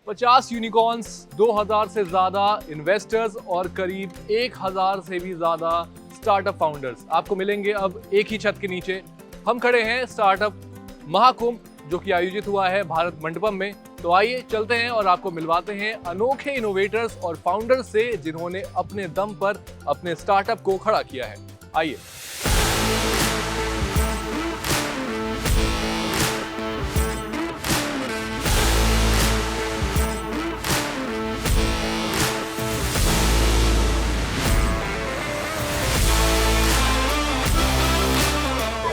50 unicorns, 2000 से ज्यादा investors और करीब 1000 से भी ज्यादा स्टार्टअप फाउंडर्स आपको मिलेंगे अब एक ही छत के नीचे। हम खड़े हैं स्टार्टअप महाकुंभ जो कि आयोजित हुआ है भारत मंडपम में। तो आइए चलते हैं और आपको मिलवाते हैं अनोखे इनोवेटर्स और फाउंडर्स से जिन्होंने अपने दम पर अपने स्टार्टअप को खड़ा किया है। आइए।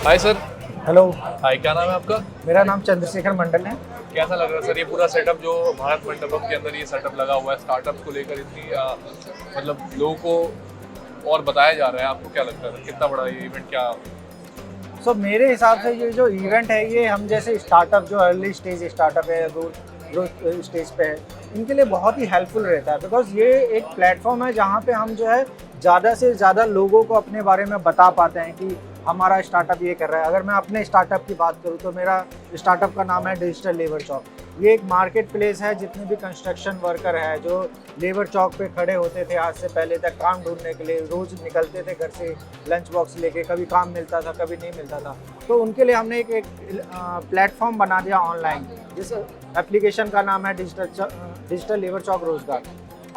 Hi sir. हेलो, हाय, क्या नाम है आपका? मेरा नाम चंद्रशेखर मंडल है। कैसा लग रहा है सर ये पूरा सेटअप जो भारत मंडपम के अंदर ये सेटअप लगा हुआ है स्टार्टअप्स को लेकर, इतनी मतलब लोगों को और बताया जा रहा है, आपको क्या लगता है कितना बड़ा ये इवेंट क्या? सो मेरे हिसाब से ये जो इवेंट है ये हम जैसे स्टार्टअप जो अर्ली स्टेज स्टार्टअप है, ग्रोथ स्टेज पे है, इनके लिए बहुत ही हेल्पफुल रहता है। बिकॉज ये एक प्लेटफॉर्म है जहाँ पे हम जो है ज़्यादा से ज़्यादा लोगों को अपने बारे में बता पाते हैं कि हमारा स्टार्टअप ये कर रहा है। अगर मैं अपने स्टार्टअप की बात करूँ तो मेरा स्टार्टअप का नाम है डिजिटल लेबर चौक। ये एक मार्केट प्लेस है, जितने भी कंस्ट्रक्शन वर्कर है जो लेबर चौक पे खड़े होते थे आज से पहले तक काम ढूंढने के लिए, रोज़ निकलते थे घर से लंच बॉक्स लेके, कभी काम मिलता था कभी नहीं मिलता था, तो उनके लिए हमने एक प्लेटफॉर्म बना दिया ऑनलाइन, जिस एप्लीकेशन का नाम है डिजिटल लेबर चौक रोजगार।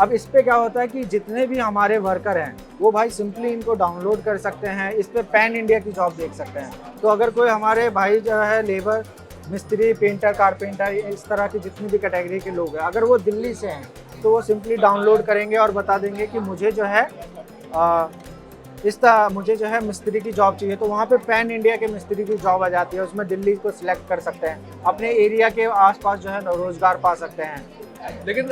अब इस पे क्या होता है कि जितने भी हमारे वर्कर हैं वो भाई सिंपली इनको डाउनलोड कर सकते हैं, इस पे पैन इंडिया की जॉब देख सकते हैं। तो अगर कोई हमारे भाई जो है लेबर, मिस्त्री, पेंटर, कारपेंटर, इस तरह की जितनी भी कैटेगरी के लोग हैं, अगर वो दिल्ली से हैं तो वो सिंपली डाउनलोड करेंगे और बता देंगे कि मुझे जो है मुझे जो है मिस्त्री की जॉब चाहिए, तो वहाँ पे पैन इंडिया के मिस्त्री की जॉब आ जाती है। उसमें दिल्ली को सिलेक्ट कर सकते हैं, अपने एरिया के आसपास जो है रोजगार पा सकते हैं। लेकिन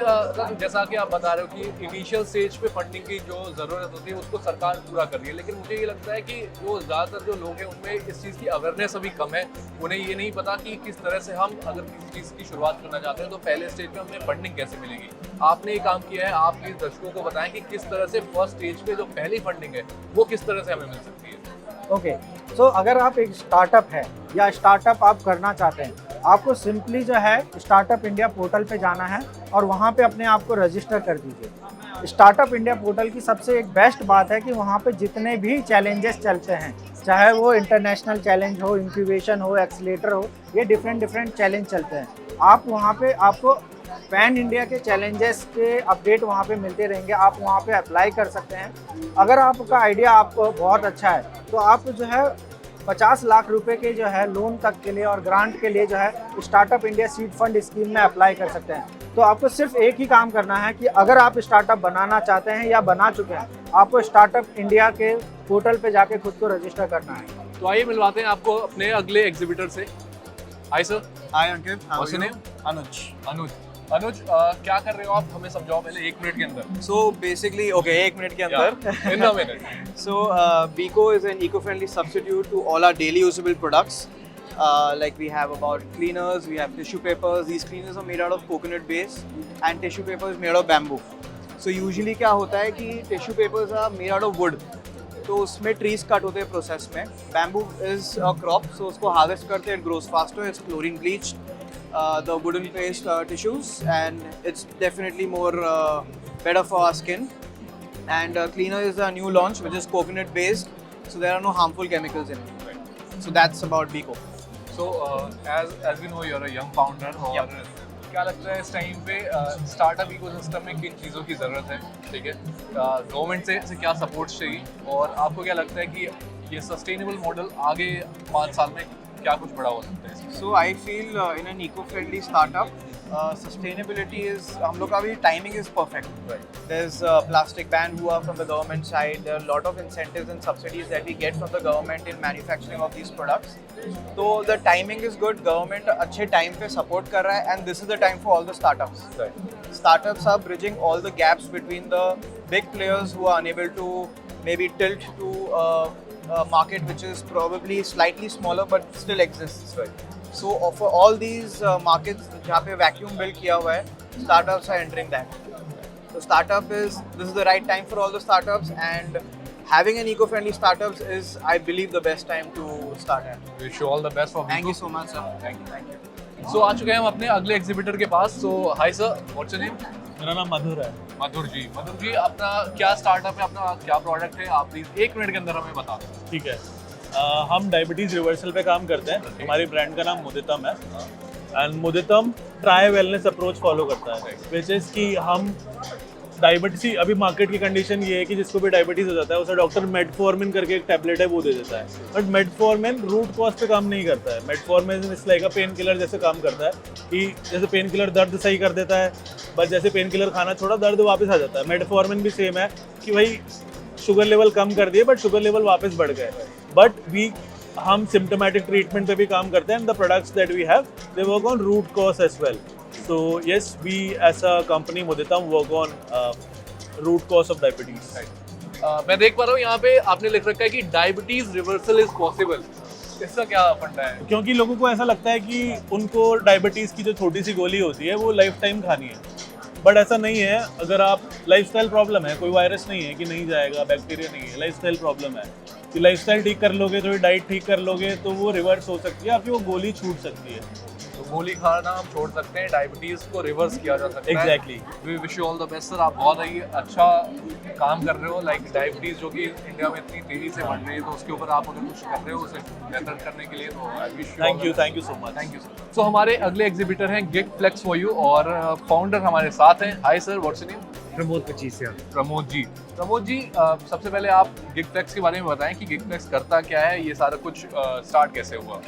जैसा कि आप बता रहे हो कि इनिशियल स्टेज पे फंडिंग की जो ज़रूरत होती है उसको सरकार पूरा कर रही है, लेकिन मुझे ये लगता है कि जो ज़्यादातर जो लोग हैं उनमें इस चीज़ की अवेयरनेस अभी कम है। उन्हें ये नहीं पता कि किस तरह से हम अगर किसी चीज़ की शुरुआत करना चाहते हैं तो पहले स्टेज पे हमें फंडिंग कैसे मिलेगी। आपने ये काम किया है, आप इस दर्शकों को बताएं कि किस तरह से फर्स्ट स्टेज पे जो पहली फंडिंग है वो किस तरह से हमें मिल सकती है। ओके, सो अगर आप एक स्टार्टअप है या स्टार्टअप आप करना चाहते हैं, आपको सिंपली जो है स्टार्टअप इंडिया पोर्टल पे जाना है और वहाँ पे अपने आप को रजिस्टर कर दीजिए। स्टार्टअप इंडिया पोर्टल की सबसे एक बेस्ट बात है कि वहाँ पे जितने भी चैलेंजेस चलते हैं, चाहे वो इंटरनेशनल चैलेंज हो, इंक्यूबेशन हो, एक्सीलेटर हो, ये डिफरेंट चैलेंज चलते हैं। आप वहाँ पे आपको पैन इंडिया के चैलेंजेस के अपडेट वहाँ पे मिलते रहेंगे, आप वहाँ पे अप्लाई कर सकते हैं। अगर आपका आइडिया आपको बहुत अच्छा है तो आप जो है 50 लाख रुपए के जो है लोन तक के लिए और ग्रांट के लिए जो है startup India seed fund scheme में अप्लाई कर सकते हैं। तो आपको सिर्फ एक ही काम करना है कि अगर आप स्टार्टअप बनाना चाहते हैं या बना चुके हैं, आपको स्टार्टअप इंडिया के पोर्टल पे जाके खुद को रजिस्टर करना है। तो आइए मिलवाते हैं आपको अपने अगले एग्जीबिटर से। Hi sir. Hi Ankit, What's your name? अनुज, क्या कर रहे हो आप, हमें समझाओ पहले 1 मिनट के अंदर। So basically, okay, 1 मिनट के अंदर. In a minute. So Biko is an eco-friendly substitute to all our daily usable products. Like we have about cleaners, we have tissue papers. These cleaners are made out of coconut base, and tissue paper is made of bamboo. So usually क्या होता है कि tissue papers are made out of wood. तो उसमें trees cut होते हैं process में। Bamboo is a crop, सो उसको हार्वेस्ट करते हैं, it grows faster, it's chlorine bleached the wooden based tissues, and it's definitely more better for our skin. And cleaner is a new launch which is coconut based, so there are no harmful chemicals in it. So that's about Biko. So as we know you're a young founder, और क्या लगता है इस time पे startup ecosystem में किन चीज़ों की ज़रूरत है, ठीक है, गवर्नमेंट से क्या सपोर्ट चाहिए, और आपको क्या लगता है कि ये सस्टेनेबल मॉडल आगे 5 साल में क्या कुछ बड़ा हो सकता है? So I feel in an eco-friendly startup, sustainability is, हम लोग का भी timing is perfect. Right. There's plastic ban हुआ from the government side. There are a lot of incentives and subsidies that we get from the government in manufacturing of these products. So the timing is good. Government अच्छे time पे support कर रहा है, and this is the time for all the startups. Right. Startups are bridging all the gaps between the big players who are unable to maybe tilt to a market which is probably slightly smaller but still exists. Right. So for all these markets जहाँ पे vacuum build किया हुआ है, startups are entering that. So this is the right time for all the startups, and having an eco-friendly startups is, I believe, the best time to start at. Wish you all the best for Biko. Thank you so much, sir. Thank you. सो आ चुके हैं हम अपने अगले exhibitor के पास। So hi sir, what's your name? मेरा नाम मधुर है। मधुर जी अपना क्या स्टार्टअप है, अपना क्या प्रोडक्ट है, आप प्लीज 1 मिनट के अंदर हमें बता दें। ठीक है, हम डायबिटीज़ रिवर्सल पे काम करते हैं। हमारी ब्रांड का नाम मुदितम है and Muditam tri wellness approach follow करता है, विच इज़ कि हम डायबिटीज, अभी मार्केट की कंडीशन ये है कि जिसको भी डायबिटीज़ हो जाता है उसे डॉक्टर मेटफॉर्मिन करके एक टैबलेट है वो दे देता है, बट मेटफॉर्मिन रूट कॉज पे काम नहीं करता है। मेटफॉर्मिन इस लाइक पेन किलर जैसे काम करता है कि जैसे पेन किलर दर्द सही कर देता है, बस जैसे पेन किलर खाना छोड़ा दर्द वापस आ जाता है। मेटफॉर्मिन भी सेम है कि भाई शुगर लेवल कम कर दिए बट शुगर लेवल वापस बढ़ गए, बट हम सिम्टोमेटिक ट्रीटमेंट पे भी काम करते हैं and the products that we have they work on root cause as well. So yes, we as a company Muditam work on root cause of diabetes. मैं देख पा रहा हूँ यहाँ पे आपने लिख रखा है कि डायबिटीज रिवर्सल इज पॉसिबल। इसका क्या फंडा है? क्योंकि लोगों को ऐसा लगता है कि उनको डायबिटीज़ की जो छोटी सी गोली होती है वो लाइफ टाइम खानी है, बट ऐसा नहीं है। अगर आप लाइफस्टाइल प्रॉब्लम है, कोई वायरस नहीं है कि नहीं जाएगा, बैक्टीरिया नहीं है, लाइफस्टाइल प्रॉब्लम है कि लाइफस्टाइल ठीक कर लोगे, थोड़ी डाइट ठीक कर लोगे तो वो रिवर्स हो सकती है, आपकी वो गोली छूट सकती है। तो गोली खाना हम छोड़ सकते हैं, डायबिटीज को रिवर्स किया जा सकता है। Exactly. We wish you all the best sir, आप बहुत ही अच्छा काम कर रहे हो। लाइक डायबिटीज जो कि इंडिया में इतनी तेजी से बढ़ रही है, तो उसके ऊपर आप अगर कुछ कर रहे हो उसे बेहतर करने के लिए, तो I wish you thank you so much. Thank you sir. So हमारे अगले एग्जीबिटर हैं गिग फ्लेक्स फॉर यू और फाउंडर हमारे साथ हैं। Hi sir, what's your name? Pramod Pachisia. Pramod ji सबसे पहले आप गिग फ्लेक्स के बारे में बताएं कि गिग फ्लेक्स करता क्या है, ये सारा कुछ स्टार्ट कैसे हुआ?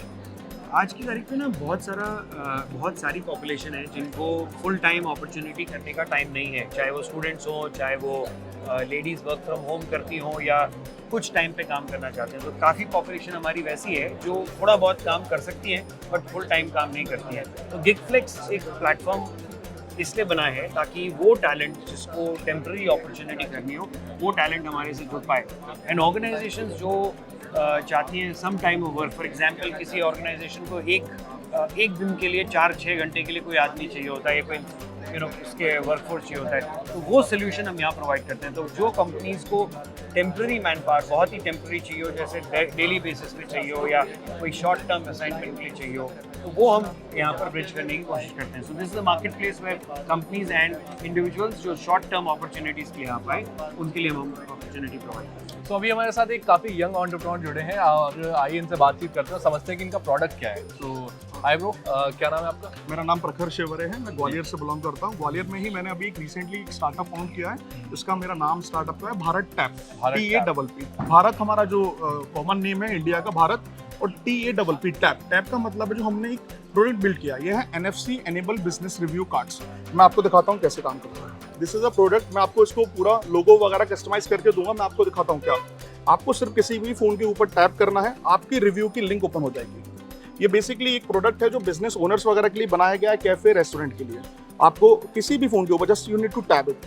आज की तारीख में ना बहुत सारी पॉपुलेशन है जिनको फुल टाइम अपॉर्चुनिटी करने का टाइम नहीं है, चाहे वो स्टूडेंट्स हों, चाहे वो लेडीज़ वर्क फ्रॉम होम करती हों या कुछ टाइम पे काम करना चाहते हैं। तो काफ़ी पॉपुलेशन हमारी वैसी है जो थोड़ा बहुत काम कर सकती है बट फुल टाइम काम नहीं करती है। तो गिग फ्लेक्स एक प्लेटफॉर्म इसलिए बना है ताकि वो टैलेंट जिसको टेम्प्रेरी अपॉर्चुनिटी करनी हो वो टैलेंट हमारे से जुड़ पाए। एंड ऑर्गेनाइजेशंस जो चाहती हैं some time over, for example किसी ऑर्गेनाइजेशन को एक दिन के लिए 4-6 घंटे के लिए कोई आदमी चाहिए होता है या कोई उसके वर्कफोर्स चाहिए होता है, तो वो सोल्यूशन हम यहाँ प्रोवाइड करते हैं। तो जो कंपनीज़ को टेम्प्रेरी मैन पावर बहुत ही टेम्प्रेरी चाहिए हो, जैसे डेली बेसिस पे चाहिए हो या कोई शॉर्ट टर्म असाइनमेंट के लिए चाहिए हो, तो वो हम यहाँ पर ब्रिज करने की कोशिश करते हैं। So this is a market place where companies and individuals जो शॉर्ट टर्म अपॉर्चुनिटीज़ के लिए यहाँ पाए, उनके लिए हम अपॉर्चुनिटी प्रोवाइड करते हैं। तो अभी हमारे साथ एक काफ़ी यंग एंटरप्रेन्योर जुड़े हैं और आइए इनसे बातचीत करते हैं, समझते हैं कि इनका प्रोडक्ट क्या है। तो हाय ब्रो, क्या नाम है आपका? मेरा नाम प्रखर शेवरे है, मैं ग्वालियर से बिलोंग करता हूँ। ग्वालियर में ही मैंने अभी एक रिसेंटली एक स्टार्टअप फाउंड किया है, इसका मेरा नाम स्टार्टअप का है भारत टैप। TAPP। भारत हमारा जो कॉमन नेम है इंडिया का भारत, और TAPP टैप। टैप का मतलब है जो हमने एक प्रोडक्ट बिल्ड किया, यह है NFC enable business review cards. मैं आपको दिखाता हूँ कैसे काम करता है। दिस इज अ प्रोडक्ट, मैं आपको इसको पूरा लोगो वगैरह कस्टमाइज करके दूंगा। मैं आपको दिखाता हूँ क्या। आपको सिर्फ किसी भी फोन के ऊपर टैप करना है, आपकी रिव्यू की लिंक ओपन हो जाएगी। ये बेसिकली एक प्रोडक्ट है जो बिजनेस ओनर्स वगैरह के लिए बनाया गया है, कैफे रेस्टोरेंट के लिए। आपको किसी भी फोन के ऊपर just you need to tap it,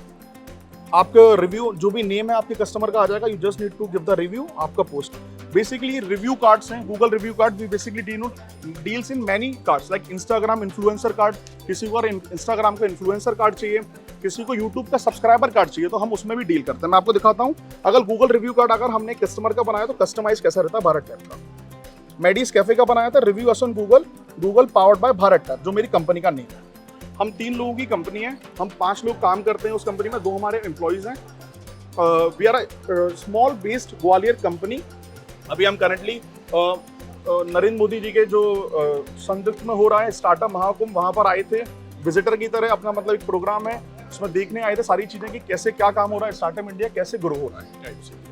आपका रिव्यू जो भी नेम है आपके कस्टमर का आ जाएगा। You just need to give the review, आपका पोस्ट। बेसिकली रिव्यू कार्ड्स हैं, Google review card. We basically deals in many cards like Instagram influencer card. किसी को इंस्टाग्राम का इन्फ्लुएंसर कार्ड चाहिए, किसी को यूट्यूब का सब्सक्राइबर कार्ड चाहिए, तो हम उसमें भी डील करते हैं। मैं आपको दिखाता हूँ, अगर गूगल रिव्यू कार्ड अगर हमने कस्टमर का बनाया तो कस्टमाइज कैसा रहता है भारत टैप का। मेडीज कैफे का बनाया था, review us on Google powered by Bharat tap, जो मेरी कंपनी का नेम है। हम 3 लोगों की कंपनी है, हम 5 लोग काम करते हैं उस कंपनी में, 2 हमारे एम्प्लॉइज हैं। We are small based Gwalior company. अभी हम करंटली नरेंद्र मोदी जी के जो संयुक्त में हो रहा है स्टार्टअप महाकुंभ, वहाँ पर आए थे विजिटर की तरह। अपना मतलब एक प्रोग्राम है, उसमें देखने आए थे सारी चीज़ें कि कैसे क्या काम हो रहा है, स्टार्टअप इंडिया कैसे ग्रो हो रहा है।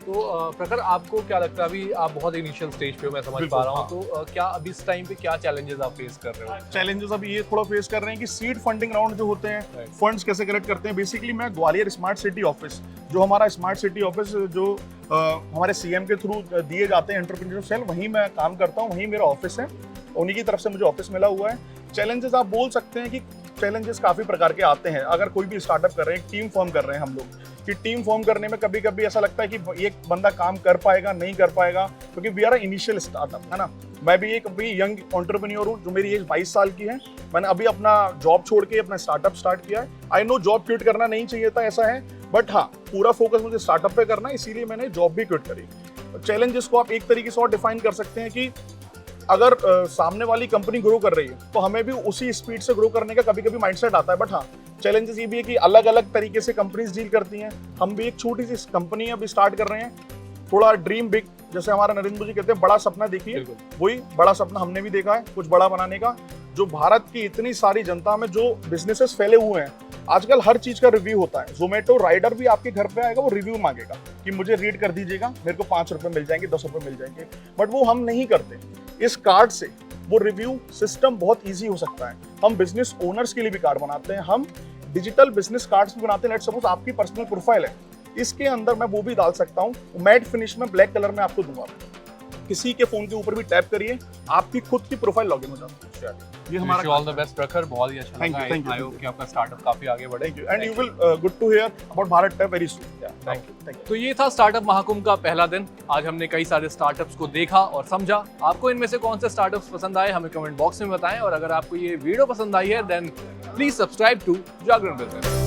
तो प्रखर, आपको क्या लगता है, अभी आप बहुत इनिशियल स्टेज पे हो, मैं समझ पा रहा हूँ, तो क्या अभी इस टाइम पे क्या चैलेंजेस आप फेस कर रहे हो? चैलेंजेस अभी ये थोड़ा फेस कर रहे हैं कि सीड फंडिंग राउंड जो होते हैं, फंड्स कैसे कलेक्ट करते हैं। बेसिकली मैं ग्वालियर स्मार्ट सिटी ऑफिस, जो हमारा स्मार्ट सिटी ऑफिस जो हमारे CM के थ्रू दिए जाते हैं एंटरप्रेन्योर सेल, वहीं मैं काम करता हूँ, वहीं मेरा ऑफिस है, उन्हीं की तरफ से मुझे ऑफिस मिला हुआ है। चैलेंजेस आप बोल सकते हैं कि चैलेंजेस काफ़ी प्रकार के आते हैं। अगर कोई भी स्टार्टअप कर रहे हैं, टीम फॉर्म कर रहे हैं हम लोग, कि टीम फॉर्म करने में कभी कभी ऐसा लगता है कि एक बंदा काम कर पाएगा नहीं कर पाएगा, क्योंकि वी आर इनिशियल स्टार्टअप, है ना। मैं भी एक अभी यंग एंटरप्रेन्योर हूँ, जो मेरी एज 22 साल की है। मैंने अभी अपना जॉब छोड़ के अपना स्टार्टअप स्टार्ट किया है। आई नो जॉब क्विट करना नहीं चाहिए था, ऐसा है, बट हाँ पूरा फोकस मुझे स्टार्टअप पे करना है, इसीलिए मैंने जॉब भी क्विट करी। चैलेंजेस को आप एक तरीके से और डिफाइन कर सकते हैं कि अगर सामने वाली कंपनी ग्रो कर रही है तो हमें भी उसी स्पीड से ग्रो करने का कभी कभी माइंडसेट आता है। बट हाँ, चैलेंजेस ये भी है कि अलग अलग तरीके से कंपनीज डील करती हैं। हम भी एक छोटी सी कंपनी अभी स्टार्ट कर रहे हैं, थोड़ा ड्रीम बिग, जैसे हमारा नरेंद्र जी कहते हैं बड़ा सपना देखिए, वही बड़ा सपना हमने भी देखा है, कुछ बड़ा बनाने का। जो भारत की इतनी सारी जनता में जो बिजनेसेस फैले हुए हैं, आजकल हर चीज का रिव्यू होता है। जोमेटो राइडर भी आपके घर पे आएगा, वो रिव्यू मांगेगा कि मुझे रीड कर दीजिएगा, मेरे को 5 रुपए मिल जाएंगे, 10 रुपए मिल जाएंगे, बट वो हम नहीं करते। इस कार्ड से वो रिव्यू सिस्टम बहुत ईजी हो सकता है। हम बिजनेस ओनर्स के लिए भी कार्ड बनाते हैं, हम डिजिटल बिजनेस कार्ड्स भी बनाते हैं। लेट्स सपोज आपकी पर्सनल प्रोफाइल है, इसके अंदर मैं वो भी डाल सकता हूँ, मैट फिनिश में ब्लैक कलर में आपको दूंगा। किसी के फोन के ऊपर भी टैप करिए, आपकी खुद की प्रोफाइल लॉगिन हो जाती है। ये हमारा ऑल द बेस्ट प्रखर, बहुत ही अच्छा Thank you, लगा। thank you, I thank hope you. कि आपका स्टार्टअप काफी आगे बढ़े। Thank you and you will good to hear about Bharat tap very soon. Thank you. तो ये था स्टार्टअप महाकुंभ का पहला दिन। आज हमने कई सारे स्टार्टअप्स को देखा और समझा। आपको इनमें से कौन से स्टार्टअप्स पसंद आए हमें कमेंट बॉक्स में बताएं, और अगर आपको ये वीडियो पसंद आई है then please subscribe to Jagran business.